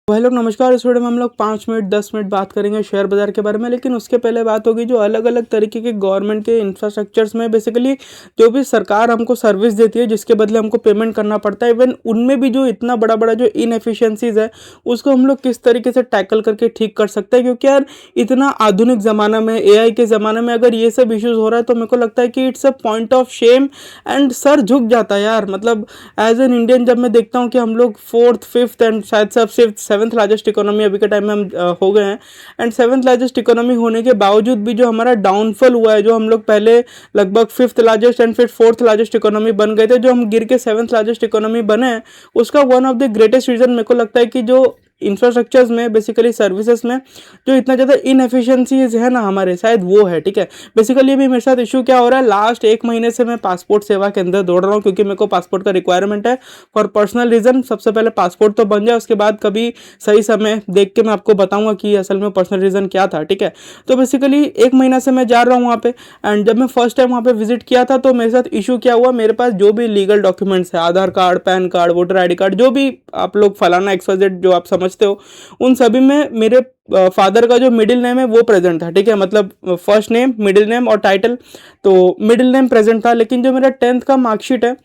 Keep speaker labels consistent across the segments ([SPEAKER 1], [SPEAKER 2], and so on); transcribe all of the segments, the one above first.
[SPEAKER 1] तो हेलो नमस्कार। इस वीडियो में हम लोग 5 मिनट 10 मिनट बात करेंगे शेयर बाज़ार के बारे में। लेकिन उसके पहले बात होगी जो अलग अलग तरीके के गवर्नमेंट के इंफ्रास्ट्रक्चर्स में बेसिकली जो भी सरकार हमको सर्विस देती है जिसके बदले हमको पेमेंट करना पड़ता है, इवन उनमें भी जो इतना बड़ा बड़ा जो इनएफिशिएंसीज है उसको हम लोग किस तरीके से टैकल करके ठीक कर सकते हैं। क्योंकि यार इतना आधुनिक ज़माना में, एआई के ज़माने में अगर ये सब इश्यूज़ हो रहा है तो मेरे को लगता है कि it's a point of shame and sir झुक जाता है यार। मतलब एज एन इंडियन जब मैं देखता हूँ कि हम लोग फोर्थ फिफ्थ एंड शायद सब सिर्फ सेवन्थ लार्जेस्ट इकोनॉमी अभी के टाइम में हम हो गए हैं, एंड सेवन्थ लार्जेस्ट इकोनॉमी होने के बावजूद भी जो हमारा डाउनफॉल हुआ है, जो हम लोग पहले लगभग फिफ्थ लार्जेस्ट एंड फिर फोर्थ लार्जेस्ट इकोनॉमी बन गए थे, जो हम गिर के सेवन्थ लार्जेस्ट इकोनॉमी बने हैं, उसका one of the greatest reason मेरे को लगता है कि जो इंफ्रास्ट्रक्चर्स में बेसिकली सर्विसेज में जो इतना ज़्यादा इनएफिशिएंसीज है ना हमारे, शायद वो है। ठीक है, बेसिकली अभी मेरे साथ इशू क्या हो रहा है, लास्ट 1 महीने से मैं पासपोर्ट सेवा के अंदर दौड़ रहा हूँ क्योंकि मेरे को पासपोर्ट का रिक्वायरमेंट है फॉर पर्सनल रीज़न। सबसे पहले पासपोर्ट तो बन जाए, उसके बाद कभी सही समय देख के मैं आपको बताऊंगा कि असल में पर्सनल रीज़न क्या था। ठीक है, तो बेसिकली 1 महीना से मैं जा रहा हूँ वहाँ पे, एंड जब मैं फर्स्ट टाइम वहाँ पे विजिट किया था तो मेरे साथ इशू क्या हुआ, मेरे पास जो भी लीगल डॉक्यूमेंट्स है, Aadhaar card, PAN card, voter ID card, जो भी आप लोग फलाना XYZ जो आप समझते हो, उन सभी में मेरे फादर का जो मिडिल नेम है वो प्रेजेंट था। ठीक है, मतलब फर्स्ट नेम, मिडिल नेम और टाइटल, तो मिडिल नेम प्रेजेंट था। लेकिन जो मेरा 10th का मार्कशीट है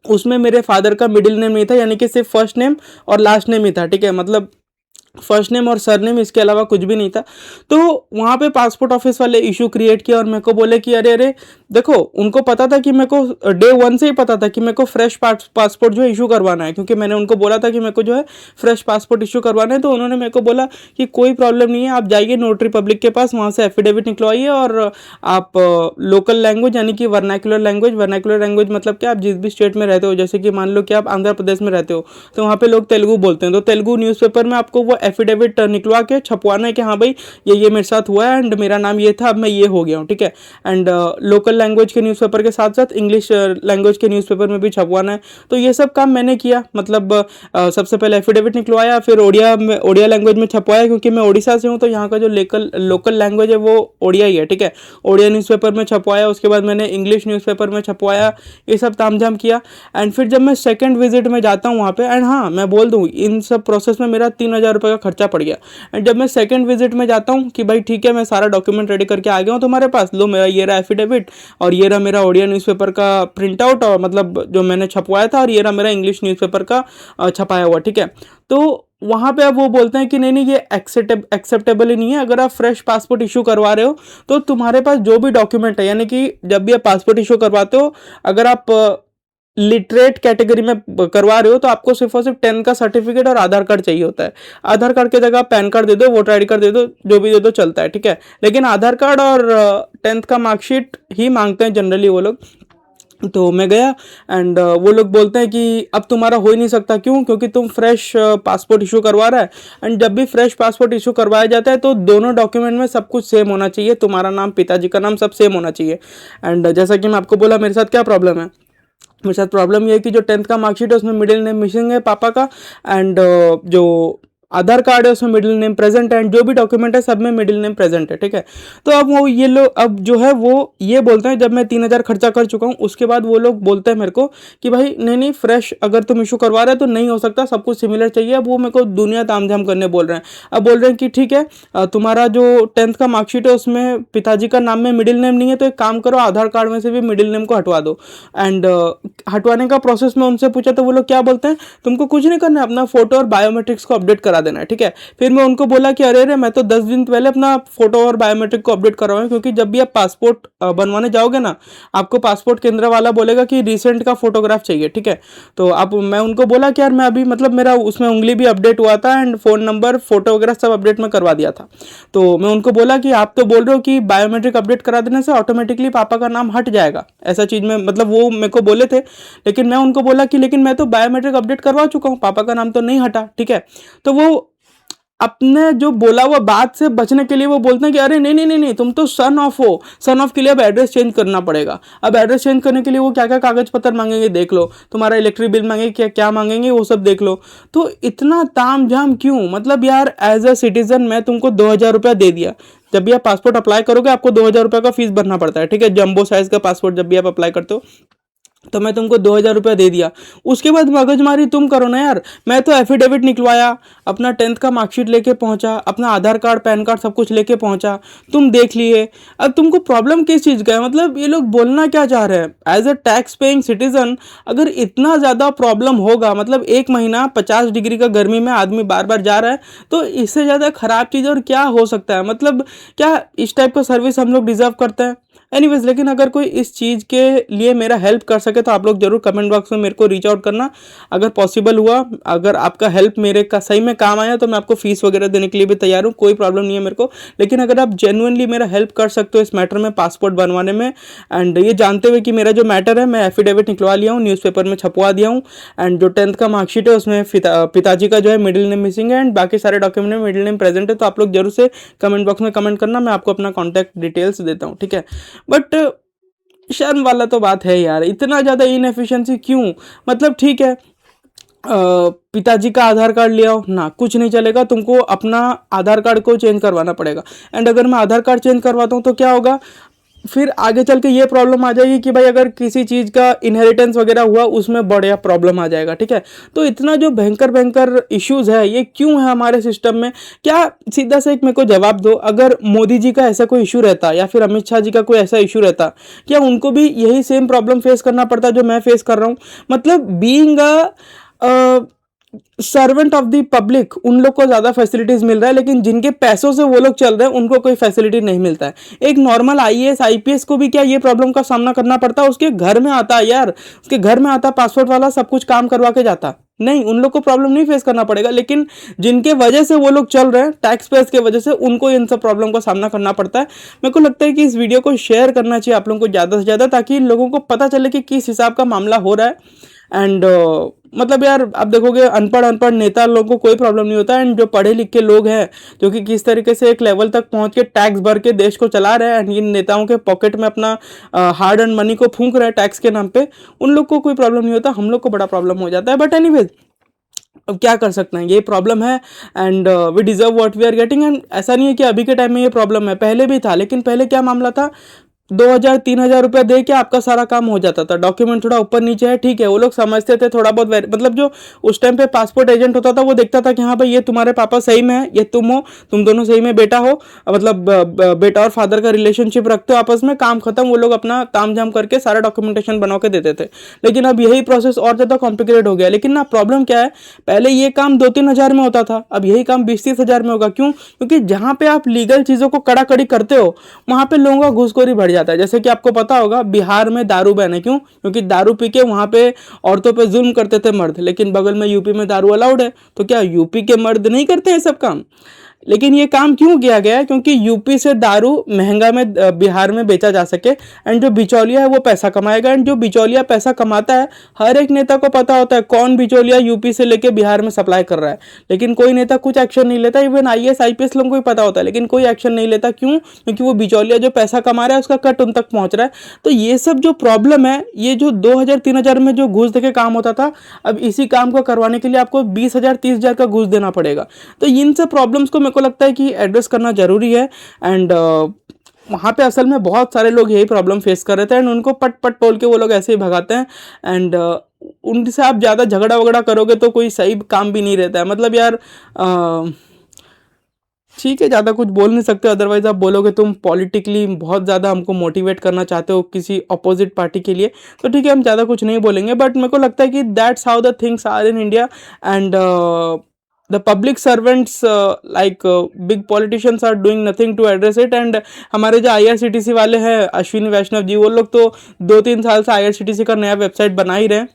[SPEAKER 1] उसमें मेरे फादर का मिडिल नेम नहीं था, यानी कि सिर्फ फर्स्ट नेम और लास्ट नेम ही था। ठीक है, मतलब फर्स्ट नेम और सरनेम, इसके अलावा कुछ भी नहीं था। तो वहाँ पे पासपोर्ट ऑफिस वाले इशू क्रिएट किया और मेरे को बोले कि अरे अरे देखो, उनको पता था कि मेरे को डे 1 से ही पता था कि मेरे को फ्रेश पासपोर्ट जो है इशू करवाना है, क्योंकि मैंने उनको बोला था कि मेरे को जो है फ्रेश पासपोर्ट इशू करवाना है। तो उन्होंने मेरे को बोला कि कोई प्रॉब्लम नहीं है, आप जाइए नोटरी पब्लिक के पास, वहाँ से एफिडेविट निकलवाइए और आप लोकल लैंग्वेज यानी कि वर्नाकुलर लैंग्वेज मतलब कि आप जिस भी स्टेट में रहते हो, जैसे कि मान लो कि आप आंध्र प्रदेश में रहते हो तो वहाँ पे लोग तेलुगु बोलते हैं, तो तेलुगु न्यूज़पेपर में आपको वो एफिडेविट निकलवा के छपवाना है कि हाँ भाई ये मेरे साथ हुआ है एंड मेरा नाम ये था, अब मैं ये हो गया हूँ। ठीक है, एंड लोकल लैंग्वेज के न्यूज़पेपर के साथ साथ इंग्लिश लैंग्वेज के न्यूज़पेपर में भी छपवाना है। तो ये सब काम मैंने किया। मतलब सबसे पहले एफिडेविट निकलवाया, फिर ओडिया लैंग्वेज में छपवाया, क्योंकि मैं उड़ीसा से हूँ तो यहाँ का जो लोकल लैंग्वेज है वो ओडिया ही है। ठीक है, ओडिया न्यूज़पेपर में छपवाया, उसके बाद मैंने इंग्लिश न्यूज़पेपर में छपवाया, ये सब तामझाम किया। एंड फिर जब मैं सेकंड विजिट में जाता हूँ वहाँ पे, एंड हाँ मैं बोल दूँ इन सब प्रोसेस में मेरा 3,000 रुपये का खर्चा पड़ गया। एंड जब मैं सेकंड विजिट में जाता हूँ कि भाई ठीक है मैं सारा डॉक्यूमेंट रेडी करके आ गया हूँ तुम्हारे पास, लो मेरा ये रहा एफिडेविट और ये रहा मेरा ओडिया न्यूज़पेपर का प्रिंट आउट और मतलब जो मैंने छपवाया था, और ये रहा मेरा इंग्लिश न्यूज़पेपर का छपाया हुआ। ठीक है, तो वहाँ पे अब वो बोलते हैं कि नहीं नहीं ये एक्सेप्टेबल ही नहीं है, अगर आप फ्रेश पासपोर्ट इशू करवा रहे हो तो तुम्हारे पास जो भी डॉक्यूमेंट है, यानी कि जब भी आप पासपोर्ट इशू करवाते हो, अगर आप लिटरेट कैटेगरी में करवा रहे हो तो आपको सिर्फ और सिर्फ 10 का सर्टिफिकेट और आधार कार्ड चाहिए होता है। आधार कार्ड की जगह आप पैन कार्ड दे दो, वोटर आईडी कार्ड दे दो, जो भी दे दो चलता है। ठीक है, लेकिन आधार कार्ड और 10th का मार्कशीट ही मांगते हैं जनरली वो लोग। तो मैं गया एंड वो लोग बोलते हैं कि अब तुम्हारा हो ही नहीं सकता। क्यों? क्योंकि तुम फ्रेश पासपोर्ट इशू करवा रहा है, एंड जब भी फ्रेश पासपोर्ट इशू करवाया जाता है तो दोनों डॉक्यूमेंट में सब कुछ सेम होना चाहिए, तुम्हारा नाम, पिताजी का नाम, सब सेम होना चाहिए। एंड जैसा कि मैं आपको बोला मेरे साथ क्या प्रॉब्लम है, मेरे साथ प्रॉब्लम ये है कि जो 10th का मार्कशीट है उसमें मिडिल नेम मिसिंग है पापा का, एंड जो आधार कार्ड है उसमें मिडिल नेम प्रेजेंट है, एंड जो भी डॉक्यूमेंट है सब में मिडिल नेम प्रेजेंट है। ठीक है, तो अब वो ये लोग अब जो है वो ये बोलते हैं, जब मैं 3,000 खर्चा कर चुका हूँ उसके बाद वो लोग बोलते हैं मेरे को कि भाई नहीं नहीं फ्रेश अगर तुम इशू करवा रहे हो तो नहीं हो सकता, सब कुछ सिमिलर चाहिए। अब वो मेरे को दुनिया तामझाम करने बोल रहे हैं। अब बोल रहे हैं कि ठीक है तुम्हारा जो 10th का मार्कशीट है उसमें पिताजी का नाम में मिडिल नेम नहीं है, तो एक काम करो आधार कार्ड में से भी मिडिल नेम को हटवा दो। एंड हटवाने का प्रोसेस में उनसे पूछा तो वो लोग क्या बोलते हैं, तुमको कुछ नहीं करना है, अपना फोटो और बायोमेट्रिक्स को अपडेट करा देना है। ठीक है, फिर मैं उनको बोला कि अरे अरे मैं तो 10 दिन पहले अपना फोटो और बायोमेट्रिक को अपडेट करवाऊँ, क्योंकि जब भी आप पासपोर्ट बनवाने जाओगे ना, आपको पासपोर्ट केंद्र वाला बोलेगा कि रिसेंट का फोटोग्राफ चाहिए। ठीक है, तो अब मैं उनको बोला कि यार मैं अभी मतलब मेरा उसमें उंगली भी अपडेट हुआ था एंड फ़ोन नंबर, फोटो वगैरह सब अपडेट में करवा दिया था। तो मैं उनको बोला कि आप तो बोल रहे हो कि बायोमेट्रिक अपडेट करा देने से ऑटोमेटिकली पापा का नाम हट जाएगा, ऐसा चीज़ में मतलब वो मेरे को बोले थे। लेकिन मैं उनको बोला कि लेकिन मैं तो बायोमेट्रिक अपडेट करवा चुका हूँ, पापा का नाम तो नहीं हटा। ठीक है, तो वो अपने जो बोला हुआ बात से बचने के लिए वो बोलते हैं कि अरे नहीं नहीं नहीं नहीं तुम तो सन ऑफ हो, सन ऑफ के लिए अब एड्रेस चेंज करना पड़ेगा। अब एड्रेस चेंज करने के लिए वो क्या क्या कागज पत्र मांगेंगे देख लो, तुम्हारा इलेक्ट्रिक बिल मांगेंगे, क्या क्या मांगेंगे वो सब देख लो। तो इतना ताम झाम क्यों? मतलब यार एज अ सिटीजन मैं तुमको 2,000 रुपया दे दिया, जब भी आप पासपोर्ट अप्लाई करोगे आपको 2,000 रुपये का फीस भरना पड़ता है। ठीक है, जंबो साइज का पासपोर्ट जब भी आप अप्लाई करते हो तो मैं तुमको 2,000 रुपया दे दिया, उसके बाद मगजमारी तुम करो ना यार। मैं तो एफिडेविट निकलवाया, अपना 10th का मार्कशीट लेके पहुंचा, अपना आधार कार्ड पैन कार्ड सब कुछ लेके पहुंचा, तुम देख लिए। अब तुमको प्रॉब्लम किस चीज़ का है? मतलब ये लोग बोलना क्या चाह रहे हैं? As a tax paying citizen अगर इतना ज़्यादा प्रॉब्लम होगा, मतलब एक महीना 50 डिग्री का गर्मी में आदमी बार बार जा रहा है, तो इससे ज़्यादा ख़राब चीज़ और क्या हो सकता है? मतलब क्या इस टाइप का सर्विस हम लोग डिज़र्व करते हैं? एनीवेज, लेकिन अगर कोई इस चीज़ के लिए मेरा हेल्प कर सके तो आप लोग जरूर कमेंट बॉक्स में मेरे को रीच आउट करना। अगर पॉसिबल हुआ, अगर आपका हेल्प मेरे का सही में काम आया तो मैं आपको फीस वगैरह देने के लिए भी तैयार हूँ, कोई प्रॉब्लम नहीं है मेरे को। लेकिन अगर आप जेन्युइनली मेरा हेल्प कर सकते हो इस मैटर में, पासपोर्ट बनवाने में, एंड ये जानते हुए कि मेरा जो मैटर है मैं एफिडेविट निकलवा लिया हूँ, न्यूज़पेपर में छपवा दिया हूँ, एंड जो 10th का मार्कशीट है उसमें पिताजी का जो है मिडिल नेम मिसिंग है, एंड बाकी सारे डॉक्यूमेंट में मिडिल नेम प्रेजेंट है, तो आप लोग जरूर से कमेंट बॉक्स में कमेंट करना, मैं आपको अपना कॉन्टैक्ट डिटेल्स देता हूँ, ठीक है। बट शर्म वाला तो बात है यार, इतना ज़्यादा इनएफिशिएंसी क्यों? मतलब ठीक है, पिताजी का आधार कार्ड ले आओ ना, कुछ नहीं चलेगा, तुमको अपना आधार कार्ड को चेंज करवाना पड़ेगा। एंड अगर मैं आधार कार्ड चेंज करवाता हूँ तो क्या होगा? फिर आगे चल के ये प्रॉब्लम आ जाएगी कि भाई अगर किसी चीज़ का इनहेरिटेंस वगैरह हुआ उसमें बड़ा प्रॉब्लम आ जाएगा, ठीक है। तो इतना जो भयंकर भयंकर इश्यूज है ये क्यों है हमारे सिस्टम में? क्या सीधा से एक मेरे को जवाब दो, अगर मोदी जी का ऐसा कोई इशू रहता या फिर अमित शाह जी का कोई ऐसा इशू रहता, क्या उनको भी यही सेम प्रॉब्लम फेस करना पड़ता जो मैं फेस कर रहा हूँ? मतलब being a servant of the public, उन लोग को ज़्यादा फैसिलिटीज मिल रहा है, लेकिन जिनके पैसों से वो लोग चल रहे हैं उनको कोई फैसिलिटी नहीं मिलता है। एक नॉर्मल आईएएस आईपीएस को भी क्या ये प्रॉब्लम का सामना करना पड़ता है? उसके घर में आता है यार, उसके घर में आता पासपोर्ट वाला, सब कुछ काम करवा के जाता। नहीं, उन लोग को प्रॉब्लम नहीं फेस करना पड़ेगा, लेकिन जिनके वजह से वो लोग चल रहे हैं, टैक्स पेयर्स के वजह से, उनको इन सब प्रॉब्लम का सामना करना पड़ता है। मेरे को लगता है कि इस वीडियो को शेयर करना चाहिए आप लोगों को ज़्यादा से ज़्यादा, ताकि लोगों को पता चले कि किस हिसाब का मामला हो रहा है। एंड मतलब यार आप देखोगे अनपढ़ अनपढ़ नेता लोगों को कोई प्रॉब्लम नहीं होता, एंड जो पढ़े लिखे लोग हैं जो कि किस तरीके से एक लेवल तक पहुंच के टैक्स भर के देश को चला रहे हैं, एंड इन नेताओं के पॉकेट में अपना हार्ड एंड मनी को फूंक रहे हैं टैक्स के नाम पे, उन लोग को कोई प्रॉब्लम नहीं होता, हम लोग को बड़ा प्रॉब्लम हो जाता है। बट एनीवेज, अब क्या कर सकते हैं, ये प्रॉब्लम है, and we deserve what we are getting. And ऐसा नहीं है कि अभी के टाइम में ये प्रॉब्लम है, पहले भी था, लेकिन पहले क्या मामला था? 2,000-3,000 रुपया दे के आपका सारा काम हो जाता था। डॉक्यूमेंट थोड़ा ऊपर नीचे है, ठीक है, वो लोग समझते थे थोड़ा बहुत, मतलब जो उस टाइम पे पासपोर्ट एजेंट होता था वो देखता था कि हाँ भाई ये तुम्हारे पापा सही में है, ये तुम हो, तुम दोनों सही में बेटा हो, मतलब बेटा और फादर का रिलेशनशिप रखते हो आपस में, काम खत्म, वो लोग अपना ताम झाम करके सारा डॉक्यूमेंटेशन बना के देते थे। लेकिन अब यही प्रोसेस और ज़्यादा कॉम्प्लिकेटेड हो गया। लेकिन ना प्रॉब्लम क्या है, पहले ये काम 2-3 हज़ार में होता था, अब यही काम 20-30 हज़ार में होगा। क्यों? क्योंकि जहाँ पे आप लीगल चीज़ों को कड़ाकड़ी करते हो वहाँ पे लोगों का घूसखोरी बढ़ जाता है। जैसे कि आपको पता होगा बिहार में दारू बैन है, क्यों? क्योंकि दारू पी के वहां पे औरतों पे जुल्म करते थे मर्द, लेकिन बगल में यूपी में दारू अलाउड है, तो क्या यूपी के मर्द नहीं करते हैं सब काम? लेकिन ये काम क्यों किया गया है? क्योंकि यूपी से दारू महंगा में बिहार में बेचा जा सके, एंड जो बिचौलिया है वो पैसा कमाएगा, एंड जो बिचौलिया पैसा कमाता है, हर एक नेता को पता होता है कौन बिचौलिया यूपी से लेके बिहार में सप्लाई कर रहा है, लेकिन कोई नेता कुछ एक्शन नहीं लेता। इवन आईएएस आईपीएस लोगों को भी पता होता है, लेकिन कोई एक्शन नहीं लेता। क्यों? क्योंकि वो बिचौलिया जो पैसा कमा रहा है उसका कट उन तक पहुंच रहा है। तो ये सब जो प्रॉब्लम है, ये जो 2,000-3,000 में जो घूस देके काम होता था, अब इसी काम को करवाने के लिए आपको 20,000-30,000 का घूस देना पड़ेगा। तो इन सब प्रॉब्लम्स को को लगता है कि एड्रेस करना जरूरी है। एंड वहाँ पे असल में बहुत सारे लोग यही प्रॉब्लम फेस कर रहे थे, एंड उनको पट पट बोल के वो लोग ऐसे ही भगाते हैं। एंड उनसे आप ज़्यादा झगड़ा वगड़ा करोगे तो कोई सही काम भी नहीं रहता है। मतलब यार ठीक है, ज़्यादा कुछ बोल नहीं सकते, अदरवाइज आप बोलोगे तुम पॉलिटिकली बहुत ज़्यादा हमको मोटिवेट करना चाहते हो किसी अपोजिट पार्टी के लिए, तो ठीक है, हम ज़्यादा कुछ नहीं बोलेंगे। बट मेरे को लगता है कि that's how the things are in India, and the public servants like big politicians are doing nothing to address it। and हमारे जो IRCTC वाले हैं अश्विनी वैष्णव जी, वो लोग तो 2-3 साल से IRCTC का नया वेबसाइट बना ही रहे हैं।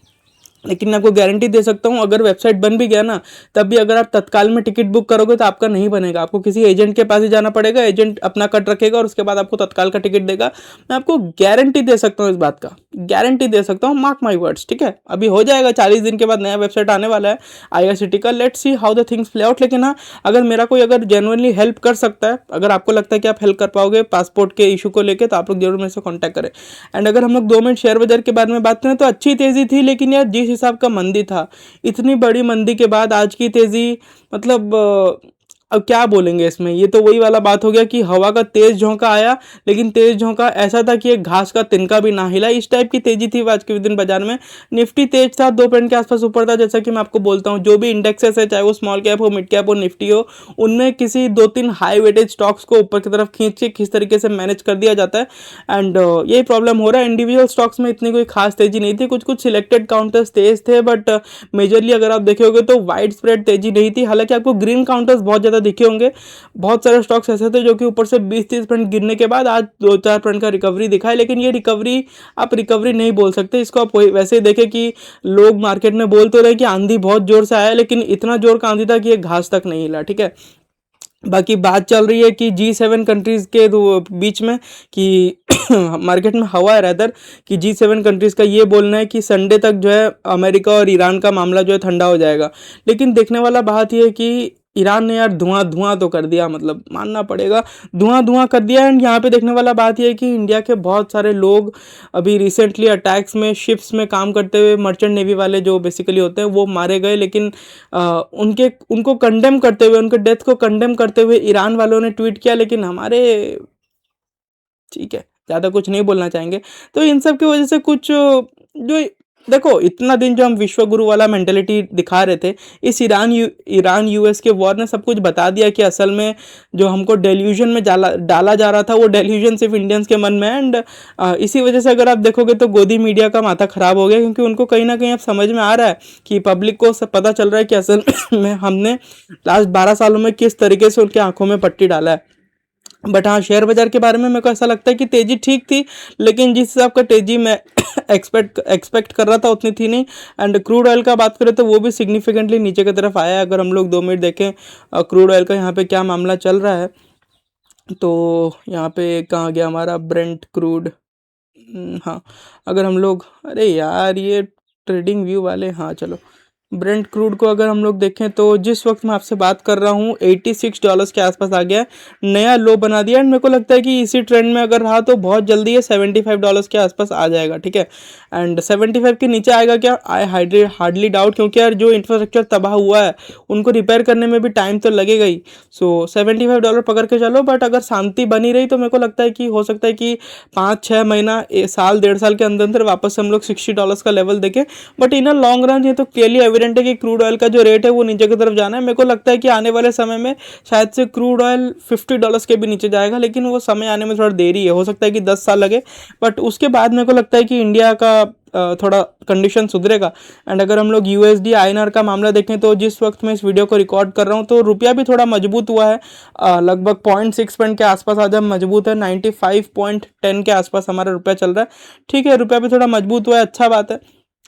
[SPEAKER 1] लेकिन आपको गारंटी दे सकता हूँ अगर वेबसाइट बन भी गया ना, तब भी अगर आप तत्काल में टिकट बुक करोगे तो आपका नहीं बनेगा, आपको किसी एजेंट के पास ही जाना पड़ेगा, एजेंट अपना कट रखेगा और उसके बाद आपको तत्काल का टिकट देगा। मैं आपको गारंटी दे सकता हूँ, इस बात का गारंटी दे सकता हूँ, मार्क माई वर्ड्स, ठीक है। अभी हो जाएगा, 40 दिन के बाद नया वेबसाइट आने वाला है IRCTC का, let's see how the things play out. लेकिन हाँ, अगर मेरा कोई अगर जेन्युइनली हेल्प कर सकता है, अगर आपको लगता है कि आप हेल्प कर पाओगे पासपोर्ट के इशू को लेकर, तो आप लोग जरूर मेरे से कॉन्टैक्ट करें। एंड अगर हम लोग 2 मिनट शेयर बाजार के बारे में बात करें तो अच्छी तेजी थी, लेकिन यार जिस हिसाब का मंदी था, इतनी बड़ी मंदी के बाद आज की तेजी, मतलब अब क्या बोलेंगे इसमें, ये तो वही वाला बात हो गया कि हवा का तेज झोंका आया, लेकिन तेज झोंका ऐसा था कि एक घास का तिनका भी ना हिला, इस टाइप की तेजी थी आज के दिन बाजार में। निफ्टी तेज था, 2 पॉइंट के आसपास ऊपर था। जैसा कि मैं आपको बोलता हूँ, जो भी इंडेक्सेस है, चाहे वो स्मॉल कैप हो, मिड कैप हो, निफ्टी हो, उनमें किसी 2-3 हाई वेटेज स्टॉक्स को ऊपर की तरफ खींच के किस तरीके से मैनेज कर दिया जाता है। एंड यही प्रॉब्लम हो रहा है। इंडिविजुअल स्टॉक्स में इतनी कोई खास तेजी नहीं थी, कुछ कुछ सिलेक्टेड काउंटर्स तेज थे, बट मेजरली अगर आप देखोगे तो वाइड स्प्रेड तेजी नहीं थी। हालांकि आपको ग्रीन काउंटर्स बहुत ज़्यादा दिखे होंगे, बहुत सारे स्टॉक्स ऐसे थे जो कि ऊपर से 20-30% गिरने के बाद आज 2-4% का रिकवरी दिखा है, लेकिन ये रिकवरी आप रिकवरी नहीं बोल सकते इसको। आप वैसे ही देखें कि लोग मार्केट में बोल तो रहे कि आंधी बहुत जोर से आया, लेकिन इतना जोर का आंधी था कि एक घास तक नहीं हिला, ठीक है। बाकी बात चल रही है कि G7 कंट्रीज़ के बीच में कि मार्केट में हवा है रैदर, कि G7 कंट्रीज़ का ये बोलना है कि संडे तक जो है अमेरिका और ईरान का मामला जो है ठंडा हो जाएगा। लेकिन देखने वाला बात ये है कि ईरान ने यार धुआं धुआं तो कर दिया, मतलब मानना पड़ेगा, धुआं धुआं कर दिया। एंड यहाँ पे देखने वाला बात ये है कि इंडिया के बहुत सारे लोग अभी रिसेंटली अटैक्स में, शिप्स में काम करते हुए, मर्चेंट नेवी वाले जो बेसिकली होते हैं वो मारे गए। लेकिन उनको कंडेम करते हुए, उनके डेथ को कंडेम करते हुए ईरान वालों ने ट्वीट किया, लेकिन हमारे, ठीक है, ज़्यादा कुछ नहीं बोलना चाहेंगे। तो इन सब की वजह से कुछ जो, देखो इतना दिन जो हम विश्व गुरु वाला मेंटेलिटी दिखा रहे थे, इस ईरान यूएस के वॉर ने सब कुछ बता दिया कि असल में जो हमको डेल्यूजन में डाला जा रहा था, वो डेल्यूजन सिर्फ इंडियंस के मन में। एंड इसी वजह से अगर आप देखोगे तो गोदी मीडिया का माथा खराब हो गया, क्योंकि उनको कहीं ना कहीं अब समझ में आ रहा है कि पब्लिक को सब पता चल रहा है कि असल में हमने लास्ट 12 सालों में किस तरीके से उनकी आंखों में पट्टी डाला है। बट हाँ, शेयर बाजार के बारे में मेरे को ऐसा लगता है कि तेजी ठीक थी, लेकिन जिस हिसाब का तेजी मैं एक्सपेक्ट कर रहा था उतनी थी नहीं। एंड क्रूड ऑयल का बात करें तो वो भी सिग्निफिकेंटली नीचे की तरफ आया है। अगर हम लोग 2 मिनट देखें क्रूड ऑयल का यहाँ पे क्या मामला चल रहा है, तो यहाँ पे कहाँ गया हमारा ब्रेंट क्रूड। हाँ, अगर हम लोग, अरे यार ये ट्रेडिंग व्यू वाले, हाँ चलो, ब्रेंट क्रूड को अगर हम लोग देखें तो जिस वक्त मैं आपसे बात कर रहा हूँ $86 के आसपास आ गया है, नया लो बना दिया। एंड मेरे को लगता है कि इसी ट्रेंड में अगर रहा तो बहुत जल्दी ये $75 के आसपास आ जाएगा, ठीक है। एंड 75 के नीचे आएगा क्या, आई हार्डली डाउट, क्योंकि यार जो इंफ्रास्ट्रक्चर तबाह हुआ है उनको रिपेयर करने में भी टाइम तो लगेगा ही। सो $75 पकड़ के चलो, बट अगर शांति बनी रही तो मेरे को लगता है कि हो सकता है कि 5-6 महीना, साल 1.5 साल के अंदर अंदर वापस हम लोग $60 का लेवल देखें। But in a long run ये तो क्लियरली एविडेंट है कि क्रूड ऑयल का जो रेट है वो नीचे की तरफ जाना है। मेरे को लगता है कि आने वाले समय में शायद से क्रूड ऑयल $50 के भी नीचे जाएगा, लेकिन वो समय आने में थोड़ा देरी है, हो सकता है कि 10 साल लगे। बट उसके बाद मेरे को लगता है कि इंडिया का थोड़ा कंडीशन सुधरेगा। एंड अगर हम लोग यूएसडी आईएनआर का मामला देखें तो जिस वक्त मैं इस वीडियो को रिकॉर्ड कर रहा हूं तो रुपया भी थोड़ा मजबूत हुआ है, लगभग 0.6 के आसपास आज हम मजबूत है, 95.10 के आसपास हमारा रुपया चल रहा है। ठीक है, रुपया भी थोड़ा मजबूत हुआ है, अच्छा बात है।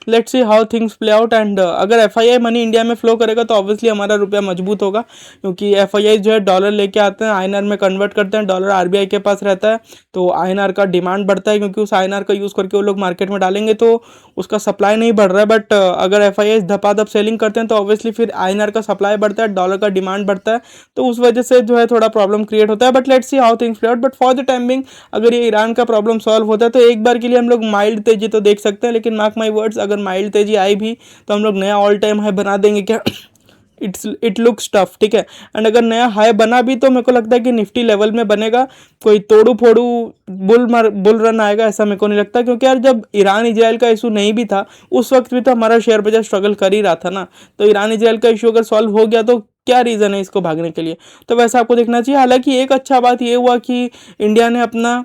[SPEAKER 1] Let's see how things play out. And अगर एफआईआई मनी इंडिया में फ्लो करेगा तो ऑब्वियसली हमारा रुपया मजबूत होगा, क्योंकि एफआईआई जो है डॉलर लेके आते हैं, आईएनआर में कन्वर्ट करते हैं, डॉलर आरबीआई के पास रहता है, तो आईएनआर का डिमांड बढ़ता है, क्योंकि उस आईएनआर का यूज़ करके वो लोग मार्केट में डालेंगे तो उसका सप्लाई नहीं बढ़ रहा है। बट अगर एफआईआई धपाधप सेलिंग करते हैं तो ऑब्वियसली फिर आईएनआर का सप्लाई बढ़ता है, डॉलर का डिमांड बढ़ता है, तो उस वजह से जो है थोड़ा प्रॉब्लम क्रिएट होता है। But let's see how things play out. But for the timing अगर ये ईरान का प्रॉब्लम सॉल्व होता है तो एक बार के लिए हम लोग माइल्ड तेजी तो देख सकते हैं, लेकिन मार्क माई वर्ड्स, अगर माइल्ड तेजी आई भी तो हम लोग नया ऑल टाइम हाई बना देंगे क्या, इट लुक्स टफ, ठीक है। एंड अगर नया हाई बना भी तो मेरे को लगता है कि निफ्टी लेवल में बनेगा, कोई तोड़ू फोड़ू बुल रन आएगा ऐसा मेरे को नहीं लगता, क्योंकि यार जब ईरान इजराइल का इशू नहीं भी था उस वक्त भी तो हमारा शेयर बाजार स्ट्रगल कर ही रहा था ना। तो ईरान इजराइल का इशू अगर सॉल्व हो गया तो क्या रीज़न है इसको भागने के लिए, तो वैसा आपको देखना चाहिए। हालांकि एक अच्छा बात ये हुआ कि इंडिया ने अपना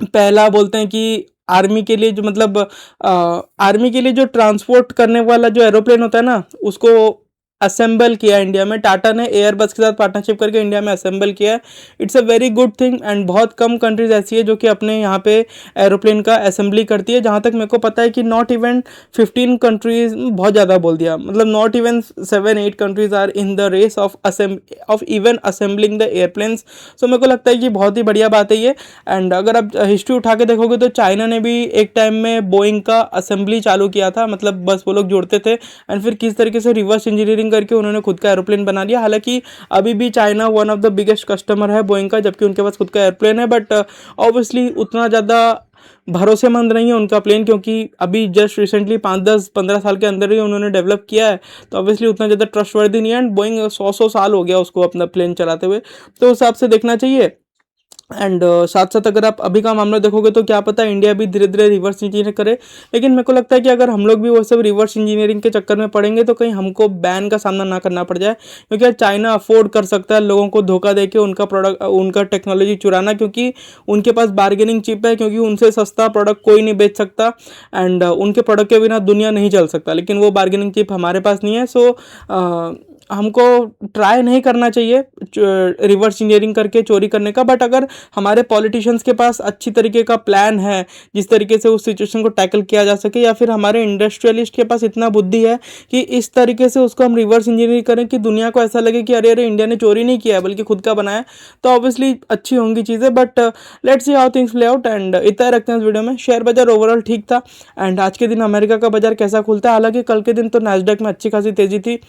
[SPEAKER 1] पहला, बोलते हैं कि आर्मी के लिए जो, मतलब आर्मी के लिए जो ट्रांसपोर्ट करने वाला जो एरोप्लेन होता है ना, उसको असेंबल किया इंडिया में। टाटा ने एयरबस के साथ पार्टनरशिप करके इंडिया में असेंबल किया है। It's a very good thing. And बहुत कम कंट्रीज ऐसी है जो कि अपने यहाँ पे एरोप्लेन का असेंबली करती है। जहाँ तक मेरे को पता है कि नॉट इवन 15 कंट्रीज, बहुत ज़्यादा बोल दिया, मतलब not even 7-8 countries are in the race of even assembling the airplanes. So मेरे को लगता है कि बहुत ही बढ़िया बात है ये। एंड अगर आप हिस्ट्री उठा के देखोगे तो चाइना ने भी एक टाइम में बोइंग का असेंबली चालू किया था, मतलब बस वो लोग जोड़ते थे एंड फिर किस तरीके से रिवर्स इंजीनियरिंग बोइंग करके उन्होंने खुद का एरोप्लेन बना लिया। हालांकि अभी भी China one of the biggest customer है बोइंग का, जबकि उनके पास खुद का एयरप्लेन है, बट ऑब्वियसली उतना ज़्यादा भरोसेमंद नहीं है उनका प्लेन, क्योंकि अभी जस्ट रिसेंटली 5-10-15 साल के अंदर ही उन्होंने डेवलप किया है, तो ऑब्वियसली उतना ज़्यादा ट्रस्टवर्दी नहीं है। एंड बोइंग 100 साल हो गया उसको अपना प्लेन चलाते हुए, तो उस हिसाब से देखना चाहिए। एंड साथ साथ अगर आप अभी का मामला देखोगे तो क्या पता इंडिया भी धीरे धीरे रिवर्स इंजीनियर करे, लेकिन मेरे को लगता है कि अगर हम लोग भी वो सब रिवर्स इंजीनियरिंग के चक्कर में पड़ेंगे तो कहीं हमको बैन का सामना ना करना पड़ जाए, क्योंकि यार चाइना अफोर्ड कर सकता है लोगों को धोखा देके उनका प्रोडक्ट उनका टेक्नोलॉजी चुराना, क्योंकि उनके पास बार्गेनिंग चिप है, क्योंकि उनसे सस्ता प्रोडक्ट कोई नहीं बेच सकता। एंड उनके प्रोडक्ट के बिना दुनिया नहीं चल सकता, लेकिन वो बार्गेनिंग चिप हमारे पास नहीं है। सो हमको ट्राई नहीं करना चाहिए रिवर्स इंजीनियरिंग करके चोरी करने का, बट अगर हमारे पॉलिटिशियंस के पास अच्छी तरीके का प्लान है जिस तरीके से उस सिचुएशन को टैकल किया जा सके, या फिर हमारे इंडस्ट्रियलिस्ट के पास इतना बुद्धि है कि इस तरीके से उसको हम रिवर्स इंजीनियरिंग करें कि दुनिया को ऐसा लगे कि अरे अरे इंडिया ने चोरी नहीं किया है बल्कि खुद का बनाया, तो ऑब्वियसली अच्छी होंगी चीज़ें। But let's see how things play out. And इतना रखते हैं इस वीडियो में। शेयर बाजार ओवरऑल ठीक था। एंड आज के दिन अमेरिका का बाजार कैसा खुलता है, हालांकि कल के दिन तो नैस्डैक में अच्छी खासी तेजी थी,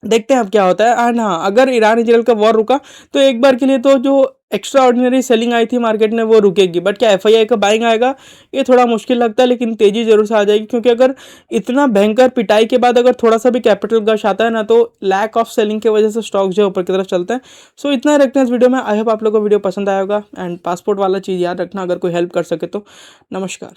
[SPEAKER 1] देखते हैं अब क्या होता है। एंड हाँ, अगर ईरान इजराइल का वॉर रुका तो एक बार के लिए तो जो एक्स्ट्रा ऑर्डिनरी सेलिंग आई थी मार्केट में वो रुकेगी, बट क्या एफआईआई का बाइंग आएगा ये थोड़ा मुश्किल लगता है, लेकिन तेजी जरूर से आ जाएगी, क्योंकि अगर इतना भयंकर पिटाई के बाद अगर थोड़ा सा भी कैपिटल गश आता है ना, तो लैक ऑफ सेलिंग की वजह से स्टॉक जो है ऊपर की तरफ चलते हैं। सो इतना रखते हैं इस वीडियो में। आई होप आप लोगों को वीडियो पसंद आया होगा। एंड पासपोर्ट वाला चीज़ याद रखना, अगर कोई हेल्प कर सके तो। नमस्कार।